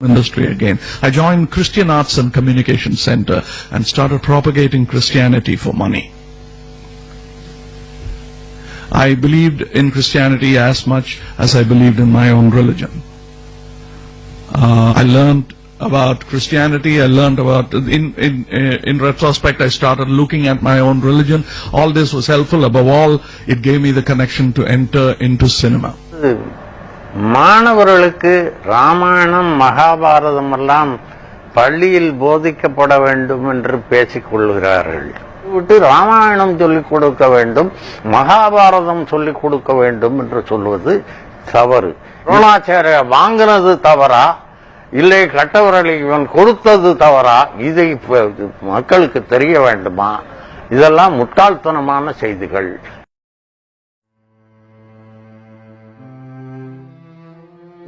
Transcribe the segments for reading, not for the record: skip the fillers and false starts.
industry again. I joined Christian Arts and Communication Center and started propagating Christianity for money. I believed in Christianity as much as I believed in my own religion. I learned about Christianity. I learned about, in retrospect, I started looking at my own religion. All this was helpful. Above all, it gave me the connection to enter into cinema. மாணவர்களுக்கு ராமாயணம் மகாபாரதம் எல்லாம் பள்ளியில் போதிக்கப்பட வேண்டும் என்று பேசிக் கொள்கிறார்கள். விட்டு ராமாயணம் சொல்லிக் கொடுக்க வேண்டும், மகாபாரதம் சொல்லிக் கொடுக்க வேண்டும் என்று சொல்வது தவறு. துரோணாச்சாரிய வாங்கினது தவறா, இல்லை கட்டவர்களை இவன் கொடுத்தது தவறா, இதை மக்களுக்கு தெரிய வேண்டுமா? இதெல்லாம் முட்டாள்தனமான செய்திகள்.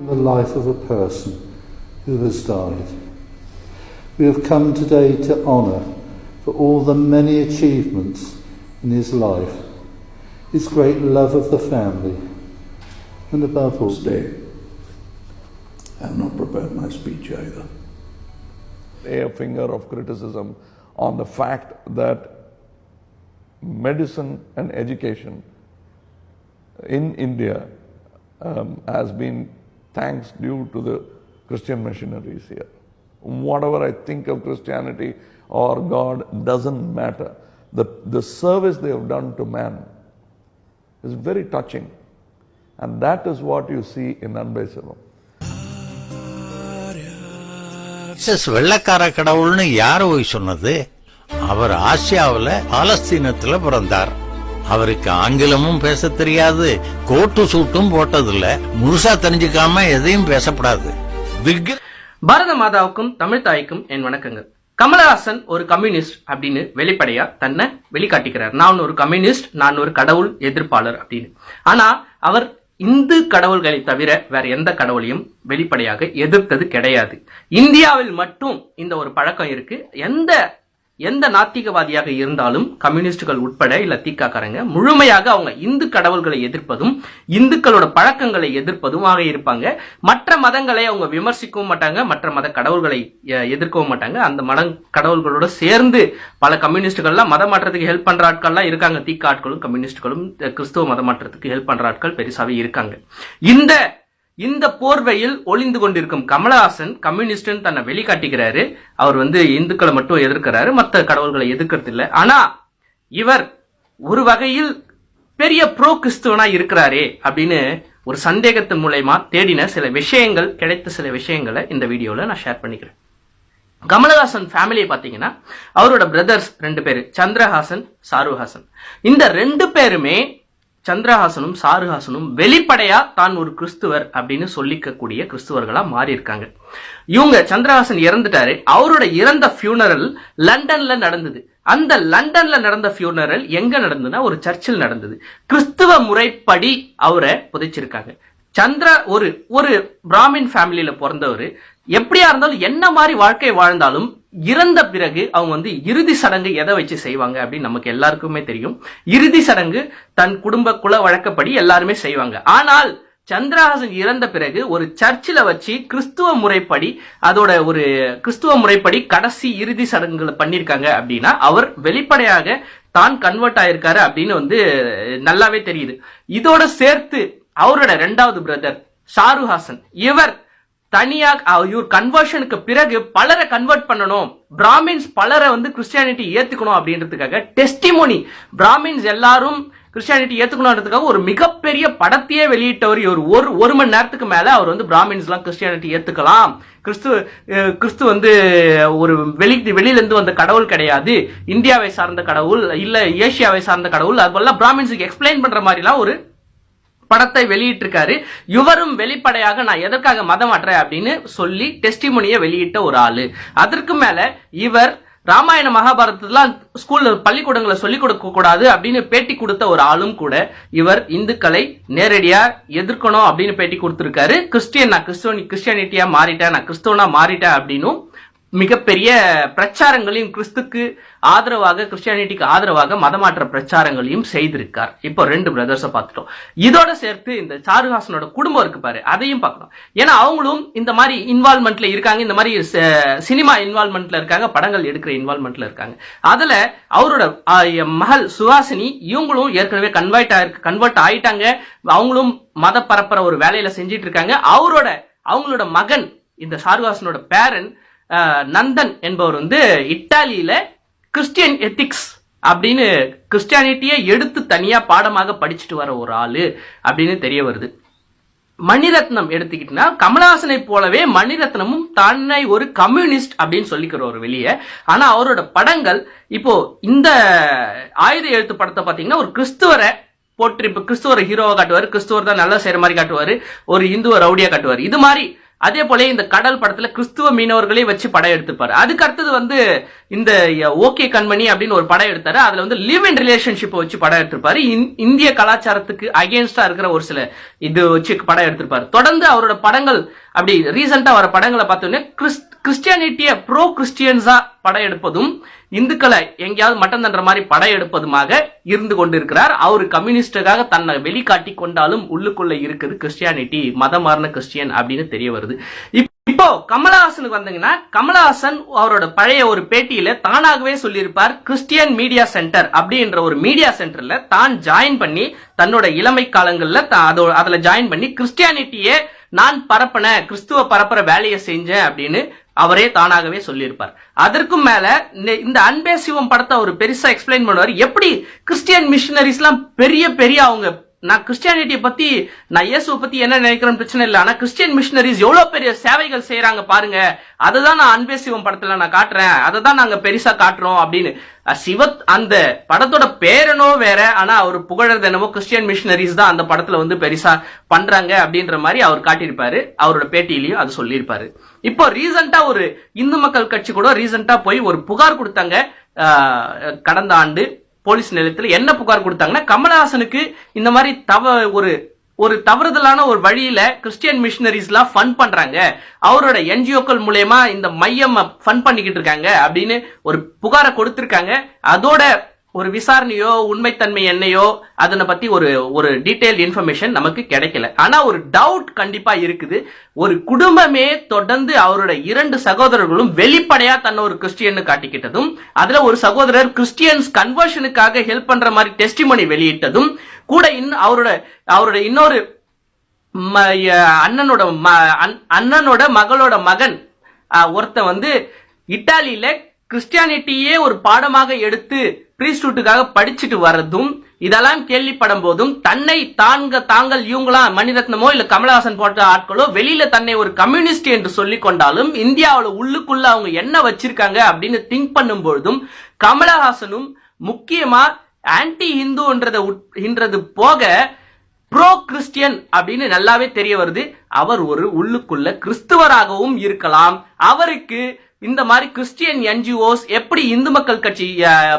The life of a person who has died. We have come today to honour for all the many achievements in his life, his great love of the family, and above all, Today, I have not prepared my speech either. Lay a finger of criticism on the fact that medicine and education in India has been thanks due to the Christian missionaries here. Whatever I think of Christianity or God doesn't matter. The service they have done to man is very touching. And that is what you see in Anbai Selvam. வெள்ளக்கார கடவுள்னு யாரு போய் சொன்னது? அவர் ஆசியாவில் பாலஸ்தீனத்துல பிறந்தார். அவருக்கு ஆங்கிலமும் பேச தெரியாது, கோட்டு சூட்டும் போட்டதில்ல. முழுசா தெரிஞ்சுக்காம எதையும் பேசப்படாது. பாரத மாதாவுக்கும் தமிழ் தாய்க்கும் என் வணக்கங்கள். கமலஹாசன் ஒரு கம்யூனிஸ்ட் அப்படின்னு வெளிப்படையா தன்னை வெளிக்காட்டிக்கிறார். நான் ஒரு கம்யூனிஸ்ட், நான் ஒரு கடவுள் எதிர்ப்பாளர் அப்படின்னு. ஆனா அவர் இந்து கடவுள்களை தவிர வேற எந்த கடவுளையும் வெளிப்படையாக எதிர்த்தது கிடையாது. இந்தியாவில் மட்டும் இந்த ஒரு பழக்கம் இருக்கு. எந்த நாத்திகவாதியாக இருந்தாலும் கம்யூனிஸ்டுகள் உட்பட இல்ல தீக்காக்காரங்க முழுமையாக அவங்க இந்து கடவுள்களை எதிர்ப்பதும் இந்துக்களோட பழக்கங்களை எதிர்ப்பதுமாக இருப்பாங்க. மற்ற மதங்களை அவங்க விமர்சிக்கவும் மாட்டாங்க, மற்ற மத கடவுள்களை எதிர்க்கவும் மாட்டாங்க. அந்த மத கடவுள்களோட சேர்ந்து பல கம்யூனிஸ்டுகள்லாம் மத மாற்றத்துக்கு ஹெல்ப் பண்ற ஆட்கள்லாம் இருக்காங்க. தீக்க ஆட்களும் கம்யூனிஸ்டுகளும் கிறிஸ்துவ மத மாற்றத்துக்கு ஹெல்ப் பண்ற ஆட்கள் பெருசாவே இருக்காங்க. இந்த போர்வையில் ஒளிந்து கொண்டிருக்கும் கமலஹாசன் கம்யூனிஸ்ட் தன்னை வெளிக்காட்டிக்கிறாரு. அவர் இந்துக்களை மட்டும் எதிர்க்கிறாரு, மற்ற கடவுள்களை எதிர்க்கிறது இல்லை. ஆனா இவர் ஒரு வகையில் பெரிய ப்ரோ கிறிஸ்துவனா இருக்கிறாரே அப்படின்னு ஒரு சந்தேகத்தின் மூலமா தேடின சில விஷயங்கள், கிடைத்த சில விஷயங்களை இந்த வீடியோல நான் ஷேர் பண்ணிக்கிறேன். கமலஹாசன் ஃபேமிலியை பாத்தீங்கன்னா அவரோட பிரதர்ஸ் 2 பேரு, சந்திரஹாசன், சாருஹாசன். இந்த 2 பேருமே, சந்திரஹாசனும் சாருஹாசனும் வெளிப்படையா தான் ஒரு கிறிஸ்துவர் அப்படின்னு சொல்லிக்கக்கூடிய கிறிஸ்துவர்களா மாறி இருக்காங்க. இவங்க சந்திரஹாசன் இறந்துட்டாரு. அவரோட இறந்த ஃபியூனரல் லண்டன்ல நடந்தது. அந்த லண்டன்ல நடந்த ஃபியூனரல் எங்க நடந்ததுன்னா ஒரு சர்ச்சில் நடந்தது. கிறிஸ்துவ முறைப்படி அவரை புதைச்சிருக்காங்க. ஒரு பிராமின் ஃபேமிலியில பிறந்தவர். எப்படியா இருந்தாலும் என்ன மாதிரி வாழ்க்கை வாழ்ந்தாலும் இறந்த பிறகு அவங்க இறுதி சடங்கு எதை வச்சு செய்வாங்க அப்படின்னு நமக்கு எல்லாருக்குமே தெரியும். இறுதி சடங்கு தன் குடும்ப குல வழக்கப்படி எல்லாருமே செய்வாங்க. ஆனால் சந்திரஹாசன் இறந்த பிறகு ஒரு சர்ச்சில் வச்சு கிறிஸ்துவ முறைப்படி கடைசி இறுதி சடங்குகளை பண்ணிருக்காங்க. அப்படின்னா அவர் வெளிப்படையாக தான் கன்வெர்ட் ஆயிருக்காரு அப்படின்னு நல்லாவே தெரியுது. இதோட சேர்த்து அவரோட 2வது பிரதர் சாருஹாசன், இவர் கன்வர்ஷனுக்கு பிறகு பலரை கன்வெர்ட் பண்ணணும், பிராமின்ஸ் பலரை கிறிஸ்டியானிட்டி ஏத்துக்கணும் அப்படின்றதுக்காக டெஸ்டிமோனி, பிராமின்ஸ் எல்லாரும் கிறிஸ்டியானிட்டி ஏத்துக்கணும்ன்றதுக்காக ஒரு மிகப்பெரிய படத்தையே வெளியிட்டவர். ஒரு மணி நேரத்துக்கு மேல அவர் பிராமின்ஸ் எல்லாம் கிறிஸ்டியானிட்டி ஏத்துக்கலாம், கிறிஸ்து ஒரு வெளியில இருந்து வந்த கடவுள் கிடையாது, இந்தியாவை சார்ந்த கடவுள் இல்ல ஏசியாவை சார்ந்த கடவுள், அதுபோல பிராமின்ஸுக்கு எக்ஸ்பிளைன் பண்ற மாதிரி எல்லாம் ஒரு படத்தை வெளியிட்டிருக்காரு. இவரும் வெளிப்படையாக நான் எதற்காக மதம் மாற்றேன் அப்படின்னு சொல்லி டெஸ்டிமோனியை வெளியிட்ட ஒரு ஆளு. அதற்கு மேல இவர் ராமாயண மகாபாரதத்தெல்லாம் ஸ்கூல்ல பள்ளிக்கூடங்களை சொல்லிக் கொடுக்க கூடாது அப்படின்னு பேட்டி கொடுத்த ஒரு ஆளும் கூட. இவர் இந்துக்களை நேரடியா எதிர்க்கணும் அப்படின்னு பேட்டி கொடுத்திருக்காரு. கிறிஸ்டியானிட்டியா மாறிட்டேன், நான் கிறிஸ்துவனா மாறிட்டேன் அப்படின்னு மிகப்பெரிய பிரச்சாரங்களையும் கிறிஸ்துக்கு ஆதரவாக கிறிஸ்டியானிட்டிக்கு ஆதரவாக மதமாற்ற பிரச்சாரங்களையும் செய்திருக்கார். இப்போ 2 பிரதர்ஸை பார்த்துட்டோம். இதோட சேர்த்து இந்த சாருஹாசனோட குடும்பம் இருக்கு பாரு, அதையும் பார்க்கணும். ஏன்னா அவங்களும் இந்த மாதிரி இன்வால்மெண்ட்ல இருக்காங்க, இந்த மாதிரி சினிமா இன்வால்மெண்ட்ல இருக்காங்க, படங்கள் எடுக்கிற இன்வால்மெண்ட்ல இருக்காங்க. அதுல அவரோட மகள் சுஹாசினி இவங்களும் ஏற்கனவே கன்வெர்ட் ஆயிட்டாங்க. அவங்களும் மத பரப்புற ஒரு வேலையில செஞ்சிட்டு இருக்காங்க. அவங்களோட மகன் இந்த சாருஹாசனோட பேரன் நந்தன் என்பவர் வந்து இத்தாலியில கிறிஸ்டியன் எத்திக்ஸ் அப்படின்னு கிறிஸ்டியானிட்டியை எடுத்து தனியா பாடமாக படிச்சுட்டு வர ஒரு ஆளு அப்படின்னு தெரிய வருது. மணிரத்னம் எடுத்துக்கிட்டா கமலஹாசனை போலவே மணிரத்னமும் தன்னை ஒரு கம்யூனிஸ்ட் அப்படின்னு சொல்லிக்கிற ஒரு வெளியே. ஆனா அவரோட படங்கள் இப்போ இந்த ஆயுத எழுத்து படத்தை பாத்தீங்கன்னா ஒரு கிறிஸ்துவரை போட்டு இப்ப கிறிஸ்துவரை ஹீரோவை காட்டுவாரு, கிறிஸ்துவர் தான் நல்லா செய்யற மாதிரி காட்டுவாரு, ஒரு இந்துவ ரவுடியா காட்டுவாரு. இது மாதிரி அதே போல இந்த கடல் படத்துல கிறிஸ்துவ மீனவர்களே வச்சு படம் எடுத்துப்பாரு. அதுக்கு அடுத்தது வந்து இந்த ஓகே கண்மணி அப்படின்னு ஒரு படம் எடுத்தாரு. அதுல வந்து லிவ் இன் ரிலேஷன்ஷிப் வச்சு படம் எடுத்திருப்பாரு. இந்திய கலாச்சாரத்துக்கு அகேன்ஸ்டா இருக்கிற ஒரு சில இது வச்சு படம் எடுத்திருப்பாரு. தொடர்ந்து அவரோட படங்கள் அப்படி ரீசெண்டா வர படங்களை பார்த்தோன்னே கிறிஸ்டியானிட்டிய ப்ரோ கிறிஸ்டியன்ஸா படம் எடுப்பதும் இந்துக்களை எங்கேயாவது மட்டம் தன்ற மாதிரி படம் எடுப்பதுமாக இருந்து கொண்டிருக்கிறார். அவர் கம்யூனிஸ்டுக்காக தன்னை வெளிக்காட்டி கொண்டாலும் உள்ளுக்குள்ள இருக்குது கிறிஸ்டியானிட்டி, மதம் மாறின கிறிஸ்டியன் அப்படின்னு தெரிய வருது. இப்போ கமலஹாசனுக்கு வந்தீங்கன்னா கமலஹாசன் அவரோட பழைய ஒரு பேட்டியில தானாகவே சொல்லியிருப்பார், கிறிஸ்டியன் மீடியா சென்டர் அப்படின்ற ஒரு மீடியா சென்டர்ல தான் ஜாயின் பண்ணி தன்னோட இளமை காலங்கள்ல அதுல ஜாயின் பண்ணி கிறிஸ்டியானிட்டியே நான் பரப்பின கிறிஸ்துவ பரப்புற வேலையை செஞ்சேன் அப்படின்னு அவரே தானாகவே சொல்லியிருப்பார். அதற்கும் மேல இந்த அன்பே சிவம் படத்தை அவர் பெருசா எக்ஸ்பிளைன் பண்ணுவார். எப்படி கிறிஸ்டியன் மிஷனரிஸ் எல்லாம் பெரிய அவங்க, நான் கிறிஸ்டியானிட்டியை பத்தி நான் இயேசுவை பத்தி என்ன நினைக்கிறேன்னு பிரச்சனை இல்லை, ஆனா கிறிஸ்டியன் மிஷனரிஸ் எவ்வளவு பெரிய சேவைகள் செய்யறாங்க பாருங்க, அதுதான் நான் அன்பே சிவம் படத்துல நான் காட்டுறேன், அதை தான் நாங்க பெருசா காட்டுறோம் அப்படின்னு. அந்த படத்தோட பேரனோ வேற, ஆனா அவர் புகழறது என்னமோ கிறிஸ்டியன் மிஷனரிஸ் தான் அந்த படத்துல வந்து பெருசா பண்றாங்க அப்படின்ற மாதிரி அவர் காட்டியிருப்பாரு. அவரோட பேட்டியிலையும் அது சொல்லியிருப்பாரு. இப்போ ரீசெண்டா ஒரு இந்து மக்கள் கட்சி கூட ரீசெண்டா போய் ஒரு புகார் கொடுத்தாங்க. கடந்த ஆண்டு போலீஸ் நிலையத்தில் என்ன புகார் கொடுத்தாங்கன்னா, கமலஹாசனுக்கு இந்த மாதிரி ஒரு தவறுதலான ஒரு வழியில கிறிஸ்டியன் மிஷனரிஸ் எல்லாம் ஃபண்ட் பண்றாங்க, அவரோட என்ஜிஓக்கள் மூலமா இந்த மையம் ஃபண்ட் பண்ணிக்கிட்டு இருக்காங்க அப்படின்னு ஒரு புகாரை கொடுத்திருக்காங்க. அதோட ஒரு விசாரணையோ உண்மைத்தன்மை என்னையோ அதனை பத்தி ஒரு டீடைல் இன்ஃபர்மேஷன் நமக்கு கிடைக்கல. ஆனா ஒரு டவுட் கண்டிப்பா இருக்குது. ஒரு குடும்பமே தொடர்ந்து அவரோட 2 சகோதரர்களும் வெளிப்படையா தன்னை ஒரு கிறிஸ்டியன் காட்டிக்கிட்டதும், அதுல ஒரு சகோதரர் கிறிஸ்டியன்ஸ் கன்வர்ஷனுக்காக ஹெல்ப் பண்ற மாதிரி டெஸ்டிமோனி வெளியிட்டதும் கூட அவரோட இன்னொரு அண்ணனோட மகளோட மகன் ஒருத்தன் வந்து இத்தாலியில கிறிஸ்டியானிட்டியே ஒரு பாடமாக எடுத்து பிரீஸ்ட்ஹுட்டுக்காக படிச்சுட்டு வர்றதும் இதெல்லாம் கேள்விப்படும் போதும் தன்னை தாங்கள் இவங்களாம் மணிரத்னமோ இல்ல கமலஹாசன் போன்ற ஆட்களோ வெளியில தன்னை ஒரு கம்யூனிஸ்ட் என்று சொல்லிக் கொண்டாலும் இந்தியாவோட உள்ளுக்குள்ள அவங்க என்ன வச்சிருக்காங்க அப்படின்னு திங்க் பண்ணும் பொழுதும் கமலஹாசனும் முக்கியமா ஆன்டி ஹிந்துன்றது போக ப்ரோ கிறிஸ்டியன் அப்படின்னு நல்லாவே தெரிய வருது. அவர் ஒரு உள்ளுக்குள்ள கிறிஸ்துவராகவும் இருக்கலாம். அவருக்கு இந்த மாதிரி கிறிஸ்டியன் என்ஜிஓஸ் எப்படி இந்து மக்கள் கட்சி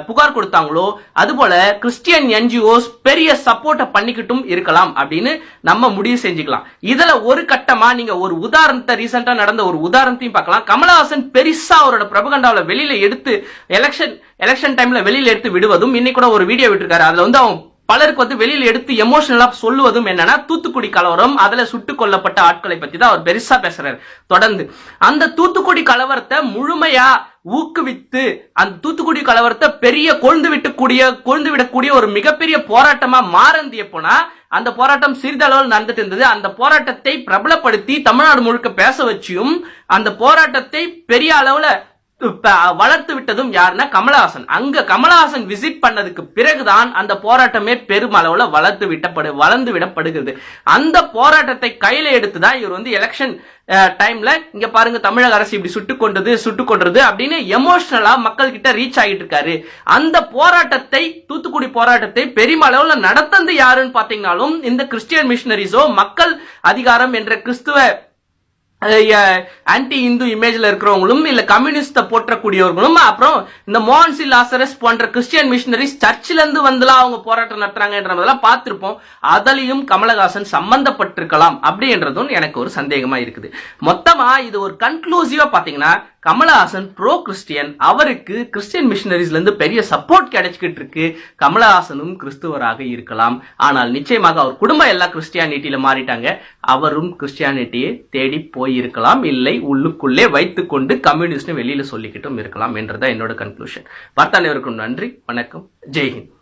புகார் கொடுத்தாங்களோ அதுபோல கிறிஸ்டியன் என்ஜிஓஸ் பெரிய சப்போர்ட்டை பண்ணிக்கிட்டும் இருக்கலாம் அப்படின்னு நம்ம முடிவு செஞ்சுக்கலாம். இதுல ஒரு கட்டமா நீங்க ஒரு உதாரணத்தை ரீசெண்டா நடந்த ஒரு உதாரணத்தையும் பார்க்கலாம். கமலஹாசன் பெருசா அவரோட பிரபகண்டாவில வெளியில எடுத்து எலெக்ஷன் டைம்ல வெளியில எடுத்து விடுவதும், இன்னைக்கு கூட ஒரு வீடியோ விட்டுருக்காரு. அதுல வந்து அவங்க பலருக்கு வந்து வெளியில எடுத்து எமோஷனலா சொல்லுவதும் என்னன்னா, தூத்துக்குடி கலவரம், அதுல சுட்டுக் கொல்லப்பட்ட ஆட்களை பத்தி தான் அவர் பெருசா பேசுறாரு. தொடர்ந்து அந்த தூத்துக்குடி கலவரத்தை முழுமையா ஊக்குவித்து அந்த தூத்துக்குடி கலவரத்தை பெரிய கொழுந்து விடக்கூடிய ஒரு மிகப்பெரிய போராட்டமா மாறந்திய போனா அந்த போராட்டம் சிறிதளவில் நடந்துட்டு இருந்தது. அந்த போராட்டத்தை பிரபலப்படுத்தி தமிழ்நாடு முழுக்க பேச வச்சியும் அந்த போராட்டத்தை பெரிய அளவுல வளர்த்து விட்டதும் யாருன்னா கமலஹாசன். அங்க கமலஹாசன் விசிட் பண்ணதுக்கு பிறகுதான் அந்த போராட்டமே பெருமளவுல வளர்ந்து விடப்படுகிறது. அந்த போராட்டத்தை கையில எடுத்துதான் இவர் வந்து எலெக்ஷன் டைம்ல இங்க பாருங்க தமிழக அரசு இப்படி சுட்டுக் கொன்றது அப்படின்னு எமோஷனலா மக்கள் கிட்ட ரீச் ஆகிட்டு இருக்காரு. அந்த போராட்டத்தை தூத்துக்குடி போராட்டத்தை பெருமளவுல நடத்தது யாருன்னு பாத்தீங்கன்னாலும் இந்த கிறிஸ்டியன் மிஷனரிஸோ மக்கள் அதிகாரம் என்ற கிறிஸ்துவ ஆன்டி இந்து இமேஜ்ல இருக்கிறவங்களும் இல்ல கம்யூனிஸ்ட போற்றக்கூடியவர்களும் அப்புறம் இந்த மோகன்சி லாசரஸ் போன்ற கிறிஸ்டியன் மிஷனரிஸ் சர்ச்சில இருந்து வந்துலாம் அவங்க போராட்டம் நடத்துறாங்கன்றதெல்லாம் பார்த்திருப்போம். அதிலையும் கமலஹாசன் சம்பந்தப்பட்டிருக்கலாம் அப்படின்றதும் எனக்கு ஒரு சந்தேகமா இருக்குது. மொத்தமா இது ஒரு கன்க்ளூசிவா பாத்தீங்கன்னா கமலஹாசன் ப்ரோ கிறிஸ்டியன், அவருக்கு கிறிஸ்டியன் மிஷனரிஸ்ல இருந்து பெரிய சப்போர்ட் கிடைச்சிக்கிட்டு இருக்கு. கமலஹாசனும் கிறிஸ்துவராக இருக்கலாம், ஆனால் நிச்சயமாக அவர் குடும்பம் எல்லாம் கிறிஸ்டியானிட்டியில மாறிட்டாங்க. அவரும் கிறிஸ்டியானிட்டியை தேடி போயிருக்கலாம், இல்லை உள்ளுக்குள்ளே வைத்துக் கொண்டு கம்யூனிஸ்ட் வெளியில சொல்லிக்கிட்டும் இருக்கலாம் என்றதான் என்னோட கன்க்ளூஷன். பார்த்த அனைவருக்கும் நன்றி, வணக்கம், ஜெய்ஹிந்த்.